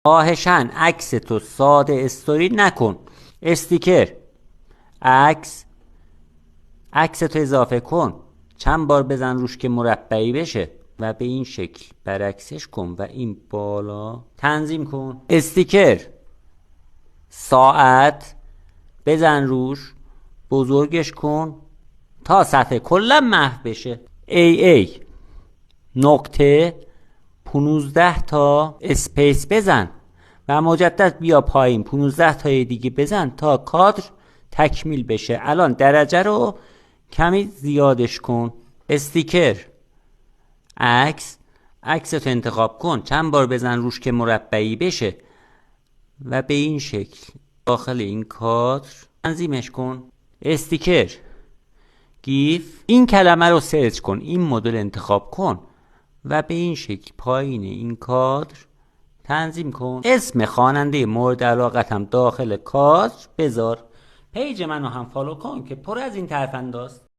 خواهشاً عکس تو ساده استوری نکن. استیکر. عکس تو اضافه کن، چند بار بزن روش که مربعی بشه و به این شکل برعکسش کن و این بالا تنظیم کن. استیکر. ساعت. بزن روش، بزرگش کن تا صفحه کلا محو بشه. ای نقطه 15 تا اسپیس بزن و مجدد بیا پایین 15 تای دیگه بزن تا کادر تکمیل بشه. الان درجه رو کمی زیادش کن. استیکر. عکس تو انتخاب کن، چند بار بزن روش که مربعی بشه و به این شکل داخل این کادر تنظیمش کن. استیکر. گیف. این کلمه رو سرچ کن، این مدل انتخاب کن و به این شکل پایین این کادر تنظیم کن. اسم خواننده مورد علاقت هم داخل کادر بذار. پیج منو هم فالو کن که پر از این ترفنداست.